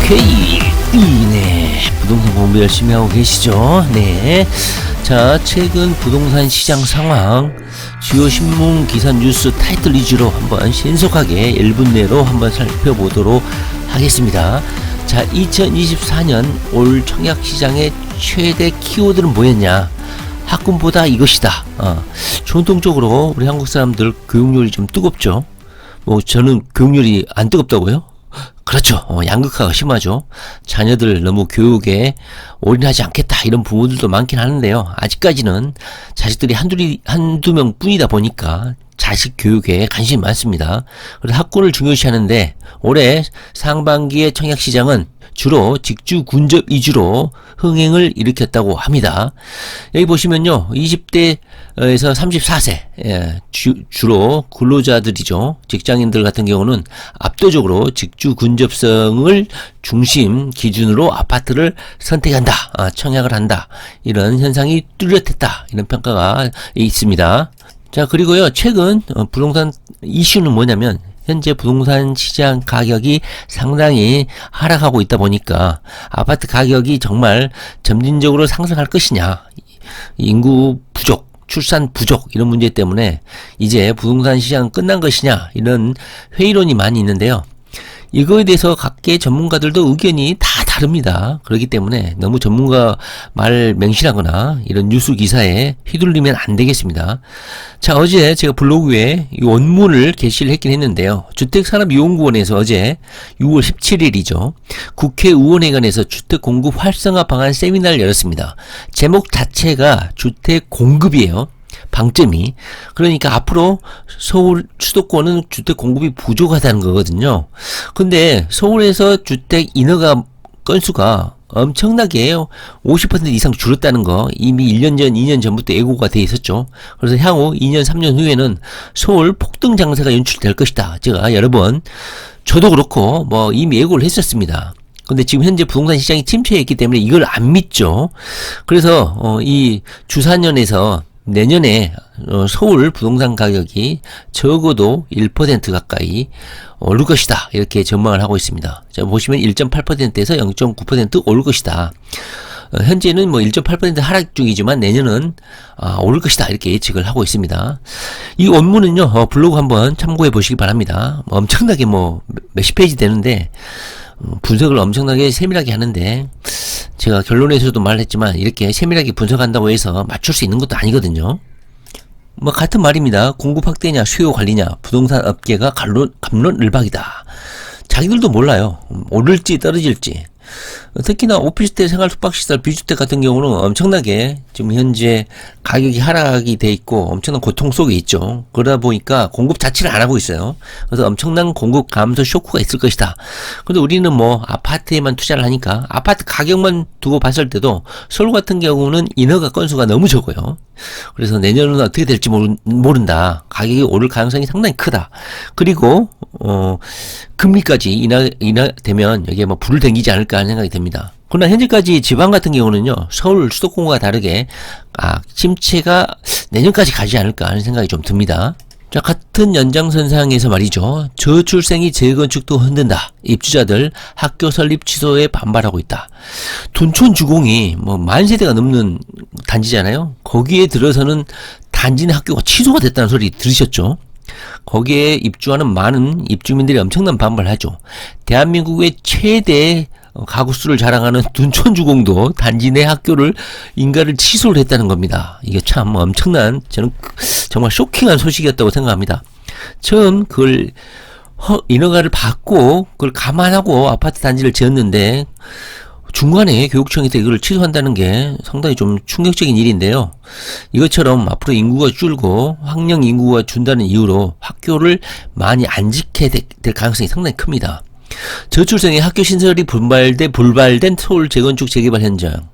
오케이. 네. 부동산 공부 열심히 하고 계시죠? 네. 자, 최근 부동산 시장 상황, 주요 신문 기사 뉴스 타이틀 위주로 한번 신속하게 1분 내로 한번 살펴보도록 하겠습니다. 자, 2024년 올 청약 시장의 최대 키워드는 뭐였냐? 학군보다 이것이다. 전통적으로 우리 한국 사람들 교육열이 좀 뜨겁죠. 뭐 저는 교육열이 안 뜨겁다고요? 그렇죠. 양극화가 심하죠. 자녀들 너무 교육에 올인하지 않겠다 이런 부모들도 많긴 하는데요. 아직까지는 자식들이 한두 명 뿐이다 보니까 자식 교육에 관심이 많습니다. 그래서 학군을 중요시하는데 올해 상반기의 청약시장은 주로 직주 군접 위주로 흥행을 일으켰다고 합니다. 여기 보시면요, 20대에서 34세, 주로 근로자들이죠. 직장인들 같은 경우는 압도적으로 직주 군접성을 중심 기준으로 아파트를 선택한다, 청약을 한다, 이런 현상이 뚜렷했다, 이런 평가가 있습니다. 자, 그리고요, 최근 부동산 이슈는 뭐냐면 현재 부동산 시장 가격이 상당히 하락하고 있다 보니까 아파트 가격이 정말 점진적으로 상승할 것이냐, 인구 부족, 출산 부족 이런 문제 때문에 이제 부동산 시장 끝난 것이냐, 이런 회의론이 많이 있는데요. 이거에 대해서 각계 전문가들도 의견이 다 다릅니다. 그렇기 때문에 너무 전문가 말 맹신하거나 이런 뉴스 기사에 휘둘리면 안 되겠습니다. 자, 어제 제가 블로그에 이 원문을 게시를 했긴 했는데요. 주택산업연구원에서 어제 6월 17일이죠. 국회의원회관에서 주택공급 활성화 방안 세미나를 열었습니다. 제목 자체가 주택 공급이에요. 방점이. 그러니까 앞으로 서울 수도권은 주택 공급이 부족하다는 거거든요. 근데 서울에서 주택 인허가 건수가 엄청나게 50% 이상 줄었다는 거 이미 1년 전, 2년 전부터 예고가 돼 있었죠. 그래서 향후 2년, 3년 후에는 서울 폭등 장세가 연출될 것이다. 제가 여러 번, 저도 그렇고 뭐 이미 예고를 했었습니다. 근데 지금 현재 부동산 시장이 침체해 있기 때문에 이걸 안 믿죠. 그래서 이 주사년에서 내년에 서울 부동산 가격이 적어도 1% 가까이 오를 것이다, 이렇게 전망을 하고 있습니다. 자, 보시면 1.8%에서 0.9% 오를 것이다. 현재는 뭐 1.8% 하락 중이지만 내년은 오를 것이다, 이렇게 예측을 하고 있습니다. 이 원문은요, 블로그 한번 참고해 보시기 바랍니다. 엄청나게 뭐 몇십 페이지 되는데 분석을 엄청나게 세밀하게 하는데, 제가 결론에서도 말했지만 이렇게 세밀하게 분석한다고 해서 맞출 수 있는 것도 아니거든요. 뭐 같은 말입니다. 공급 확대냐 수요 관리냐, 부동산 업계가 갑론을박이다. 자기들도 몰라요. 오를지 떨어질지. 특히나 오피스텔 생활 숙박시설 비주택 같은 경우는 엄청나게 지금 현재 가격이 하락이 돼 있고 엄청난 고통 속에 있죠. 그러다 보니까 공급 자체를 안 하고 있어요. 그래서 엄청난 공급 감소 쇼크가 있을 것이다. 근데 우리는 뭐 아파트에만 투자를 하니까 아파트 가격만 두고 봤을 때도 서울 같은 경우는 인허가 건수가 너무 적어요. 그래서 내년은 어떻게 될지 모른다. 가격이 오를 가능성이 상당히 크다. 그리고 금리까지 인하되면 여기에 뭐 불을 댕기지 않을까 하는 생각이 듭니다. 그러나 현재까지 지방 같은 경우는요, 서울 수도권과 다르게 침체가 내년까지 가지 않을까 하는 생각이 좀 듭니다. 자, 같은 연장선상에서 말이죠. 저출생이 재건축도 흔든다. 입주자들 학교 설립 취소에 반발하고 있다. 둔촌주공이 뭐 만세대가 넘는 단지잖아요. 거기에 들어서는 단지 내 학교가 취소가 됐다는 소리 들으셨죠? 거기에 입주하는 많은 입주민들이 엄청난 반발을 하죠. 대한민국의 최대 가구 수를 자랑하는 둔촌주공도 단지 내 학교를 인가를 취소를 했다는 겁니다. 이게 참 엄청난, 저는 정말 쇼킹한 소식이었다고 생각합니다. 처음 그걸 인허가를 받고 그걸 감안하고 아파트 단지를 지었는데 중간에 교육청에서 이걸 취소한다는 게 상당히 좀 충격적인 일인데요. 이것처럼 앞으로 인구가 줄고 학령 인구가 준다는 이유로 학교를 많이 안 짓게 될 가능성이 상당히 큽니다. 저출생의 학교 신설이 불발된 서울 재건축 재개발 현장,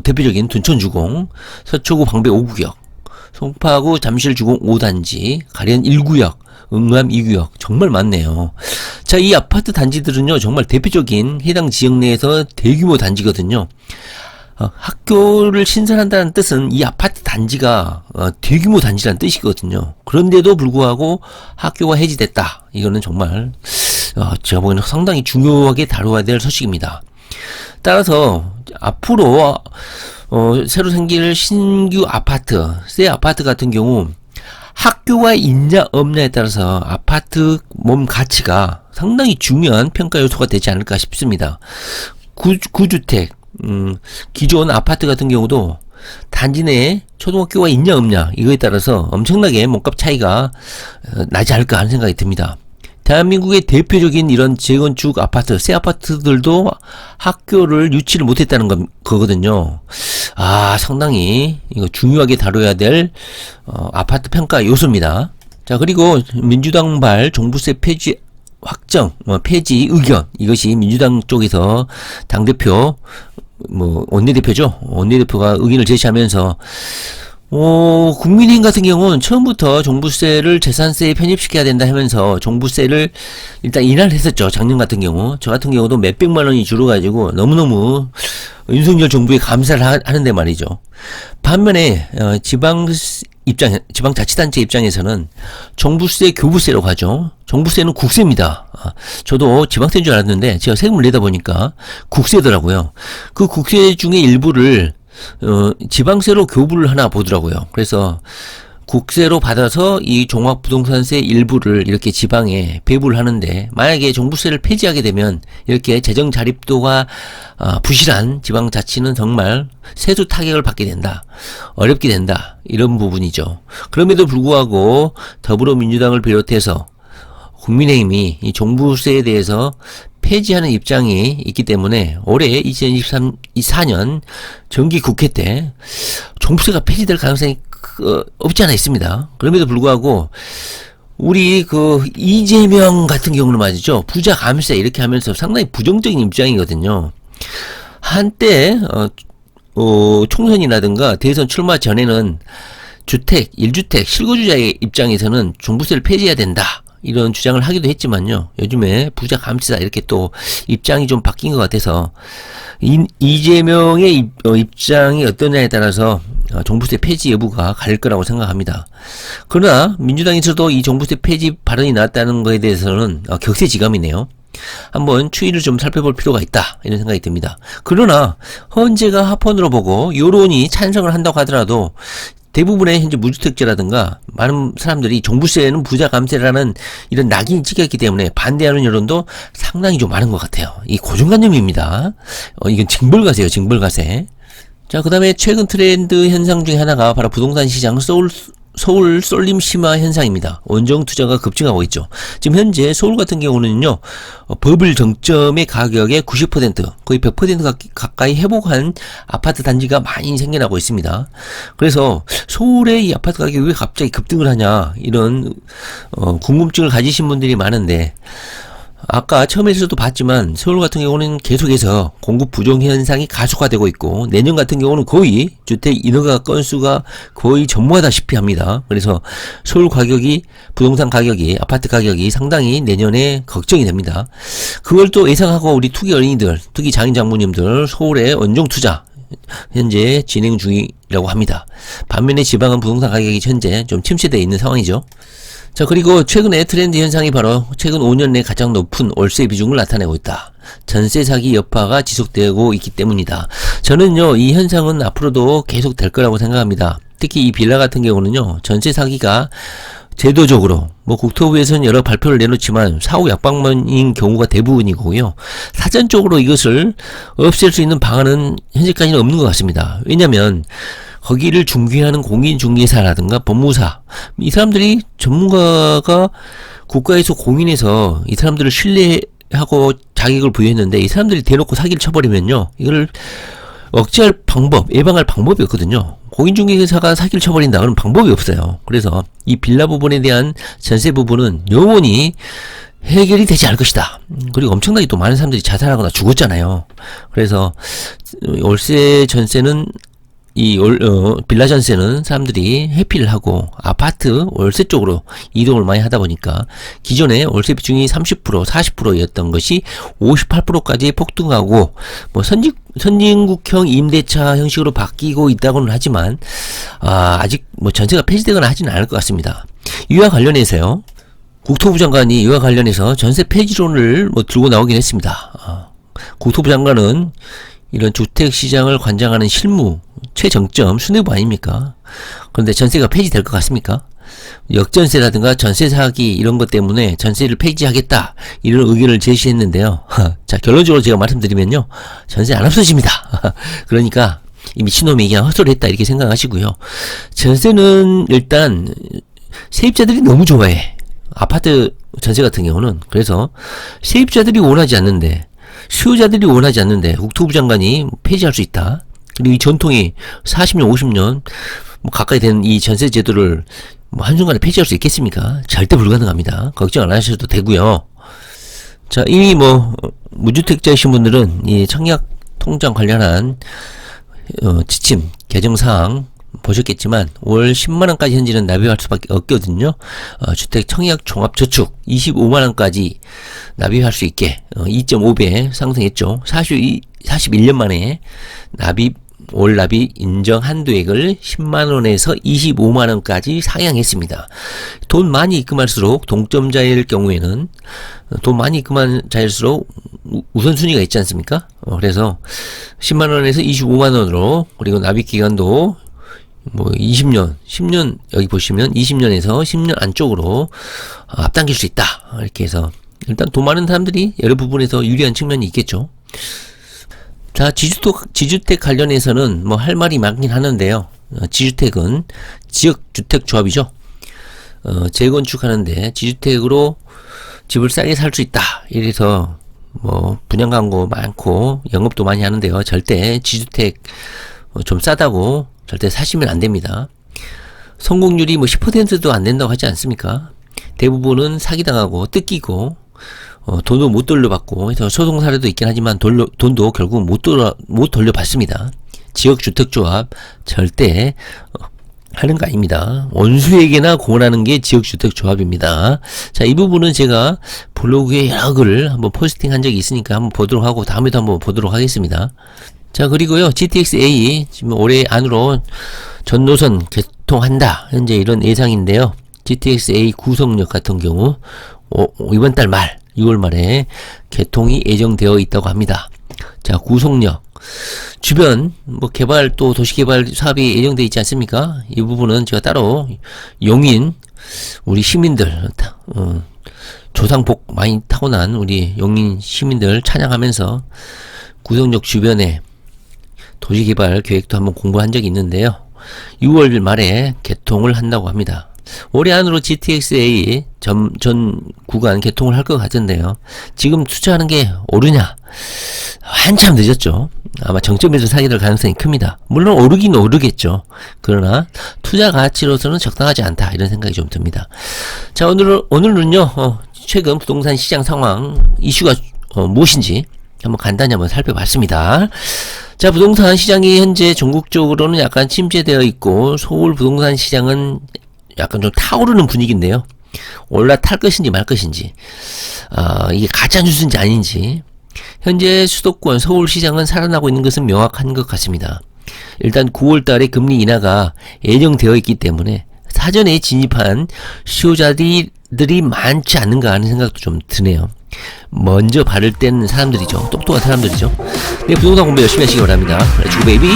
대표적인 둔촌주공, 서초구 방배 5구역, 송파구 잠실주공 5단지, 가련 1구역, 응암 2구역, 정말 많네요. 자, 이 아파트 단지들은요, 정말 대표적인 해당 지역 내에서 대규모 단지거든요. 학교를 신설한다는 뜻은 이 아파트 단지가 대규모 단지라는 뜻이거든요. 그런데도 불구하고 학교가 해지됐다. 이거는 정말 제가 보기에는 상당히 중요하게 다뤄야 될 소식입니다. 따라서 앞으로 새로 생길 신규 아파트, 새 아파트 같은 경우 학교가 있냐 없냐에 따라서 아파트 몸 가치가 상당히 중요한 평가 요소가 되지 않을까 싶습니다. 구주택, 기존 아파트 같은 경우도 단지 내에 초등학교가 있냐 없냐 이거에 따라서 엄청나게 몸값 차이가 나지 않을까 하는 생각이 듭니다. 대한민국의 대표적인 이런 재건축 아파트, 새 아파트들도 학교를 유치를 못했다는 거거든요. 상당히 이거 중요하게 다뤄야 될 아파트 평가 요소입니다. 자, 그리고 민주당발 종부세 폐지 확정, 폐지 의견, 이것이 민주당 쪽에서 당대표, 원내대표죠. 원내대표가 의견을 제시하면서 국민의힘 같은 경우는 처음부터 종부세를 재산세에 편입시켜야 된다 하면서 종부세를 일단 인하를 했었죠. 작년 같은 경우. 저 같은 경우도 몇백만 원이 줄어가지고 너무너무 윤석열 정부에 감사를 하는데 말이죠. 반면에, 지방자치단체 입장에서는 종부세, 교부세라고 하죠. 종부세는 국세입니다. 저도 지방세인 줄 알았는데 제가 세금을 내다 보니까 국세더라고요. 그 국세 중에 일부를 지방세로 교부를 하나 보더라고요. 그래서 국세로 받아서 이 종합부동산세 일부를 이렇게 지방에 배부를 하는데, 만약에 종부세를 폐지하게 되면 이렇게 재정 자립도가 부실한 지방자치는 정말 세수 타격을 받게 된다. 어렵게 된다. 이런 부분이죠. 그럼에도 불구하고 더불어민주당을 비롯해서 국민의힘이 이 종부세에 대해서 폐지하는 입장이 있기 때문에 올해 2024년 정기국회 때 종부세가 폐지될 가능성이 없지 않아 있습니다. 그럼에도 불구하고 우리 이재명 같은 경우는 말이죠, 부자 감세 이렇게 하면서 상당히 부정적인 입장이거든요. 한때 총선이라든가 대선 출마 전에는 주택, 1주택, 실거주자의 입장에서는 종부세를 폐지해야 된다, 이런 주장을 하기도 했지만요, 요즘에 부자 감시다 이렇게 또 입장이 좀 바뀐 것 같아서 이재명의 입장이 어떠냐에 따라서 종부세 폐지 여부가 갈릴 거라고 생각합니다. 그러나 민주당에서도 이 종부세 폐지 발언이 나왔다는 것에 대해서는 격세지감이네요. 한번 추이를 좀 살펴볼 필요가 있다, 이런 생각이 듭니다. 그러나 헌재가 합헌으로 보고 여론이 찬성을 한다고 하더라도 대부분의 현재 무주택자라든가 많은 사람들이 종부세는 부자 감세라는 이런 낙인이 찍혔기 때문에 반대하는 여론도 상당히 좀 많은 것 같아요. 이 고정관념입니다. 이건 징벌가세예요, 징벌가세. 자, 그 다음에 최근 트렌드 현상 중에 하나가 바로 부동산 시장 서울 쏠림 심화 현상입니다. 원정 투자가 급증하고 있죠. 지금 현재 서울 같은 경우는요, 버블 정점의 가격의 90%, 거의 100% 가까이 회복한 아파트 단지가 많이 생겨나고 있습니다. 그래서 서울의 이 아파트 가격이 왜 갑자기 급등을 하냐, 이런 궁금증을 가지신 분들이 많은데, 아까 처음에서도 봤지만 서울 같은 경우는 계속해서 공급 부족 현상이 가속화되고 있고, 내년 같은 경우는 거의 주택 인허가 건수가 거의 전무하다시피 합니다. 그래서 서울 가격이, 부동산 가격이, 아파트 가격이 상당히 내년에 걱정이 됩니다. 그걸 또 예상하고 우리 투기 어린이들, 투기 장인 장모님들 서울에 원정 투자 현재 진행 중이라고 합니다. 반면에 지방은 부동산 가격이 현재 좀 침체되어 있는 상황이죠. 자, 그리고 최근에 트렌드 현상이 바로 최근 5년 내 가장 높은 월세 비중을 나타내고 있다. 전세 사기 여파가 지속되고 있기 때문이다. 저는요, 이 현상은 앞으로도 계속 될 거라고 생각합니다. 특히 이 빌라 같은 경우는요, 전세 사기가 제도적으로 국토부에서는 여러 발표를 내놓지만 사후 약방문인 경우가 대부분이고요. 사전적으로 이것을 없앨 수 있는 방안은 현재까지는 없는 것 같습니다. 왜냐면 거기를 중개하는 공인중개사라든가 법무사, 이 사람들이 전문가가 국가에서 공인해서 이 사람들을 신뢰하고 자격을 부여했는데, 이 사람들이 대놓고 사기를 쳐버리면요, 이걸 억제할 방법, 예방할 방법이 없거든요. 공인중개사가 사기를 쳐버린다, 그런 방법이 없어요. 그래서 이 빌라 부분에 대한 전세 부분은 영원히 해결이 되지 않을 것이다. 그리고 엄청나게 또 많은 사람들이 자살하거나 죽었잖아요. 그래서 월세 전세는 빌라 전세는 사람들이 회피를 하고 아파트 월세 쪽으로 이동을 많이 하다 보니까 기존에 월세 비중이 30%, 40%였던 것이 58%까지 폭등하고, 선진국형 임대차 형식으로 바뀌고 있다고는 하지만, 아직 전세가 폐지되거나 하지는 않을 것 같습니다. 이와 관련해서요, 국토부 장관이 이와 관련해서 전세 폐지론을 들고 나오긴 했습니다. 국토부 장관은 이런 주택시장을 관장하는 실무 최정점 수뇌부 아닙니까? 그런데 전세가 폐지될 것 같습니까? 역전세라든가 전세 사기 이런 것 때문에 전세를 폐지하겠다 이런 의견을 제시했는데요. 자, 결론적으로 제가 말씀드리면요, 전세 안 없어집니다. 그러니까 이 미친놈이 그냥 헛소리했다 이렇게 생각하시고요. 전세는 일단 세입자들이 너무 좋아해. 아파트 전세 같은 경우는. 그래서 세입자들이 원하지 않는데, 수요자들이 원하지 않는데 국토부 장관이 폐지할 수 있다. 그리고 이 전통이 40년 50년 가까이 된 이 전세 제도를 한순간에 폐지할 수 있겠습니까? 절대 불가능합니다. 걱정 안 하셔도 되고요. 자, 이미 무주택자이신 분들은 이 청약 통장 관련한 지침 개정사항 보셨겠지만 월 10만원까지 현재는 납입할 수밖에 없거든요. 주택 청약 종합저축 25만원까지 납입할 수 있게 2.5배 상승했죠. 41년 만에 월 납입 인정 한도액을 10만원에서 25만원까지 상향했습니다. 돈 많이 입금할수록 동점자일 경우에는 돈 많이 입금한 자일수록 우선순위가 있지 않습니까? 그래서 10만원에서 25만원으로, 그리고 납입기간도 20년, 10년, 여기 보시면 20년에서 10년 안쪽으로 앞당길 수 있다. 이렇게 해서 일단 돈 많은 사람들이 여러 부분에서 유리한 측면이 있겠죠. 자, 지주택 관련해서는 할 말이 많긴 하는데요. 지주택은 지역주택조합이죠. 재건축하는데 지주택으로 집을 싸게 살 수 있다. 이래서 분양 광고 많고 영업도 많이 하는데요. 절대 지주택 좀 싸다고 절대 사시면 안 됩니다. 성공률이 10%도 안 된다고 하지 않습니까? 대부분은 사기당하고 뜯기고 돈도 못 돌려받고 해서 소송 사례도 있긴 하지만 돈도 결국 못 돌려받습니다. 지역주택조합 절대 하는 거 아닙니다. 원수에게나 고원하는 게 지역주택조합입니다. 자, 이 부분은 제가 블로그에 여러 글을 한번 포스팅 한 적이 있으니까 한번 보도록 하고 다음에도 한번 보도록 하겠습니다. 자, 그리고요, GTX-A 지금 올해 안으로 전 노선 개통한다 현재 이런 예상인데요. GTX-A 구성역 같은 경우 이번 달 말 6월 말에 개통이 예정되어 있다고 합니다. 자, 구성역 주변 개발 또 도시개발 사업이 예정되어 있지 않습니까? 이 부분은 제가 따로 용인 우리 시민들 조상복 많이 타고난 우리 용인 시민들 찬양하면서 구성역 주변에 도시개발 계획도 한번 공부한 적이 있는데요. 6월 말에 개통을 한다고 합니다. 올해 안으로 GTX-A 전 구간 개통을 할 것 같은데요. 지금 투자하는 게 옳으냐? 한참 늦었죠. 아마 정점에서 사게 될 가능성이 큽니다. 물론 오르긴 오르겠죠. 그러나 투자 가치로서는 적당하지 않다, 이런 생각이 좀 듭니다. 자, 오늘은요, 최근 부동산 시장 상황, 이슈가 무엇인지 한번 간단히 한번 살펴봤습니다. 자, 부동산 시장이 현재 전국적으로는 약간 침체되어 있고 서울 부동산 시장은 약간 좀 타오르는 분위기인데요. 올라탈 것인지 말 것인지, 이게 가짜 뉴스인지 아닌지, 현재 수도권 서울 시장은 살아나고 있는 것은 명확한 것 같습니다. 일단 9월 달에 금리 인하가 예정되어 있기 때문에 사전에 진입한 수요자들이 많지 않는가 하는 생각도 좀 드네요. 먼저 발을 뗀 사람들이죠. 똑똑한 사람들이죠. 네, 부동산 공부 열심히 하시기 바랍니다. 렛츠고 베이비.